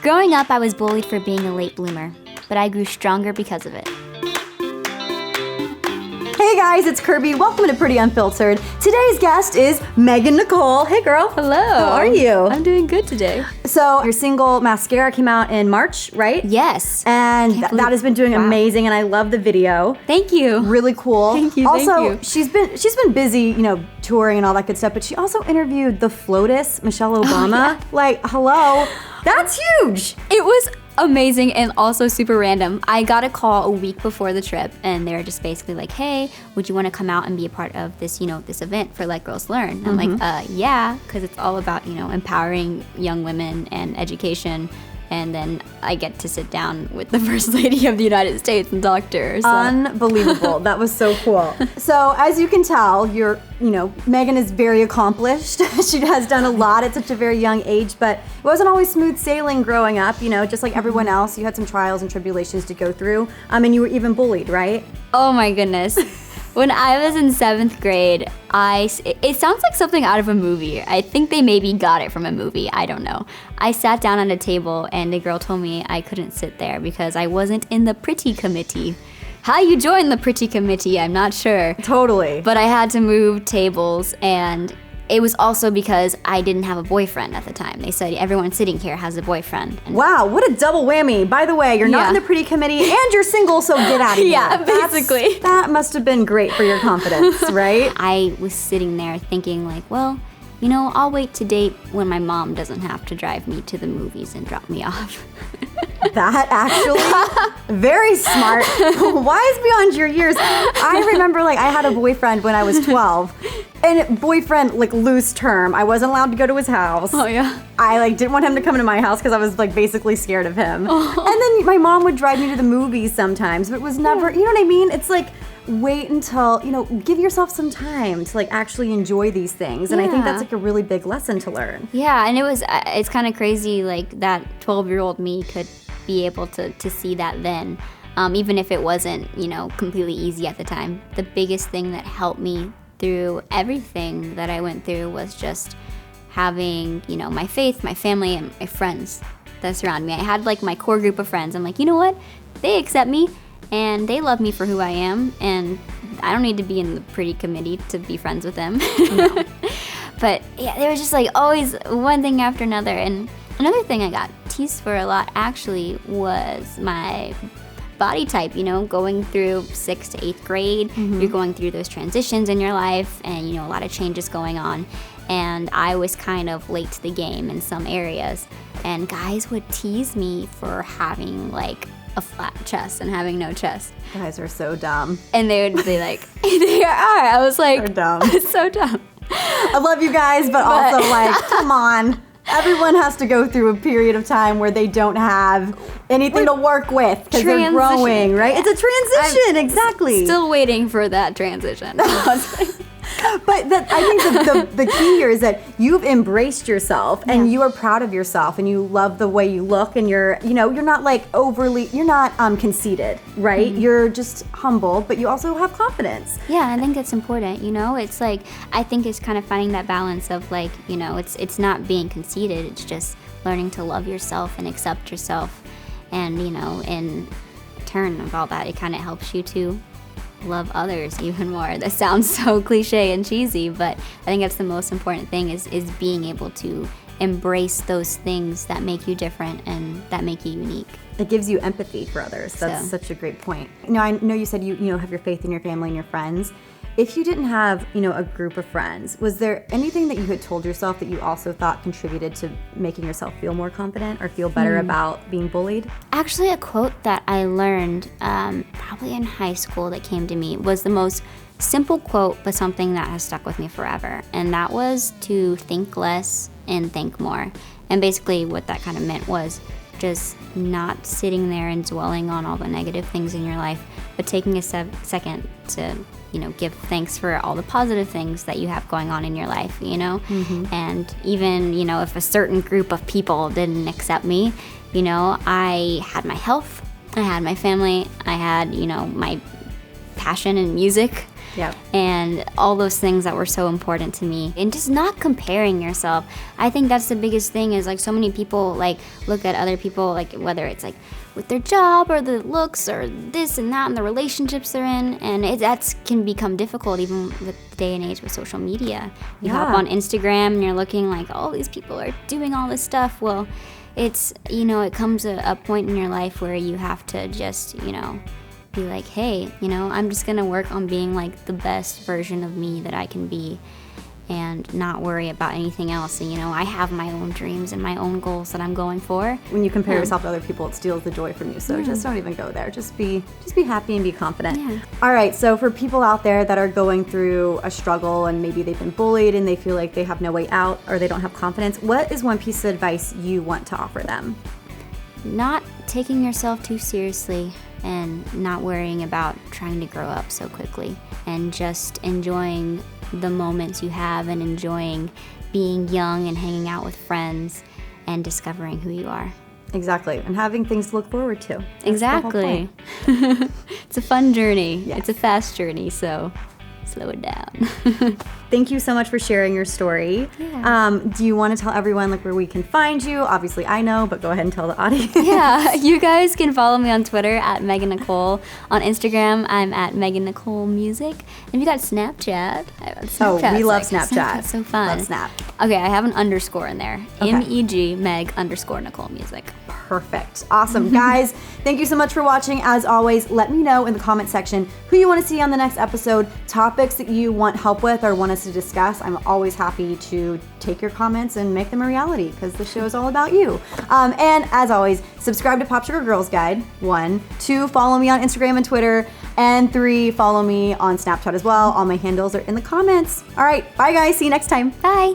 Growing up, I was bullied for being a late bloomer, but I grew stronger because of it. Hey guys, it's Kirby. Welcome to Pretty Unfiltered. Today's guest is NICOLE. Hey girl. Hello. How are you? I'm doing good today. So your single Mascara came out in March, right? Yes. And that has been doing amazing, and I love the video. Thank you. Really cool. Thank you. Also, she's been busy, touring and all that good stuff, but she also interviewed the FLOTUS, Michelle Obama. Yeah. Like, hello. That's huge. It was amazing and also super random. I got a call a week before the trip, and they were just basically like, hey, would you want to come out and be a part of this, this event for Let Girls Learn? And I'm like, yeah, because it's all about, empowering young women and education. And then I get to sit down with the First Lady of the United States and talk to her. So. Unbelievable. That was so cool. So as you can tell, Megan is very accomplished. She has done a lot at such a very young age, but it wasn't always smooth sailing growing up, just like everyone else. You had some trials and tribulations to go through. And you were even bullied, right? Oh my goodness. When I was in 7th grade, it sounds like something out of a movie. I think they maybe got it from a movie. I don't know. I sat down at a table and the girl told me I couldn't sit there because I wasn't in the pretty committee. How you joined the pretty committee, I'm not sure. Totally. But I had to move tables, and it was also because I didn't have a boyfriend at the time. They said everyone sitting here has a boyfriend. And wow, what a double whammy. By the way, you're not in the pretty committee and you're single, so get out of here. Yeah, basically. That must have been great for your confidence, right? I was sitting there thinking like, well, I'll wait to date when my mom doesn't have to drive me to the movies and drop me off. That actually, very smart, wise beyond your years. I remember I had a boyfriend when I was 12, and boyfriend, loose term. I wasn't allowed to go to his house. Oh yeah. I didn't want him to come to my house because I was basically scared of him. Oh. And then my mom would drive me to the movies sometimes, but it was never, you know what I mean? It's wait until, give yourself some time to actually enjoy these things. And I think that's a really big lesson to learn. Yeah, and it's kind of crazy that 12-year-old me could be able to see that then, even if it wasn't, completely easy at the time. The biggest thing that helped me through everything that I went through was just having, my faith, my family, and my friends that surround me. I had my core group of friends. I'm like, you know what? They accept me. And they love me for who I am, and I don't need to be in the pretty committee to be friends with them. No. But yeah, there was just always one thing after another. And another thing I got teased for a lot actually was my body type. Going through 6th to 8th grade, you're going through those transitions in your life, and a lot of changes going on. And I was kind of late to the game in some areas, and guys would tease me for having a flat chest and having no chest. Guys are so dumb. And they would be like, they are. I was like, they're dumb. It's so dumb. I love you guys, but also come on. Everyone has to go through a period of time where they don't have anything to work with because they're growing, right? Yeah. It's a transition, exactly. Still waiting for that transition. But I think the key here is that you've embraced yourself and you are proud of yourself and you love the way you look, and you're not overly, you're not conceited, right? You're just humble, but you also have confidence. Yeah, I think that's important. It's I think it's kind of finding that balance of it's not being conceited. It's just learning to love yourself and accept yourself, and in turn of all that, it kind of helps you to love others even more. That sounds so cliche and cheesy, but I think that's the most important thing is being able to embrace those things that make you different and that make you unique. It gives you empathy for others. That's such a great point. I know you said you have your faith in your family and your friends. If you didn't have, a group of friends, was there anything that you had told yourself that you also thought contributed to making yourself feel more confident or feel better about being bullied? Actually, a quote that I learned probably in high school that came to me was the most simple quote, but something that has stuck with me forever. And that was to think less and think more. And basically what that kind of meant was just not sitting there and dwelling on all the negative things in your life, but taking a second to give thanks for all the positive things that you have going on in your life, and even, if a certain group of people didn't accept me, I had my health, I had my family, I had, my passion in music, Yep. and all those things that were so important to me. And just not comparing yourself. I think that's the biggest thing, is like so many people like look at other people, like whether it's like with their job or the looks or this and that and the relationships they're in, and that can become difficult even with the day and age with social media. You hop on Instagram and you're looking like, all these people are doing all this stuff. Well, it's, it comes a point in your life where you have to just, be like, hey, I'm just gonna work on being like the best version of me that I can be, and not worry about anything else. And I have my own dreams and my own goals that I'm going for. When you compare yourself to other people, it steals the joy from you. So just don't even go there. Just be happy and be confident. Yeah. All right. So for people out there that are going through a struggle and maybe they've been bullied and they feel like they have no way out or they don't have confidence, what is one piece of advice you want to offer them? Not taking yourself too seriously and not worrying about trying to grow up so quickly, and just enjoying the moments you have and enjoying being young and hanging out with friends and discovering who you are. Exactly. And having things to look forward to. That's exactly. It's a fun journey. Yes. It's a fast journey, so slow it down. Thank you so much for sharing your story. Yeah. Do you want to tell everyone like where we can find you? Obviously I know, but go ahead and tell the audience. Yeah, you guys can follow me on Twitter at Megan Nicole. On Instagram, I'm at Megan Nicole Music. And you got Snapchat. We love Snapchat. Snapchat's so fun. Love Snap. Okay, I have an underscore in there. Okay. MEG Meg_Nicole Music. Perfect. Awesome. Guys, thank you so much for watching. As always, let me know in the comment section who you want to see on the next episode, topics that you want help with or want us to discuss. I'm always happy to take your comments and make them a reality, because the show is all about you. And as always, subscribe to Popsugar Girls Guide, 1. 2, follow me on Instagram and Twitter. And 3, follow me on Snapchat as well. All my handles are in the comments. All right. Bye, guys. See you next time. Bye.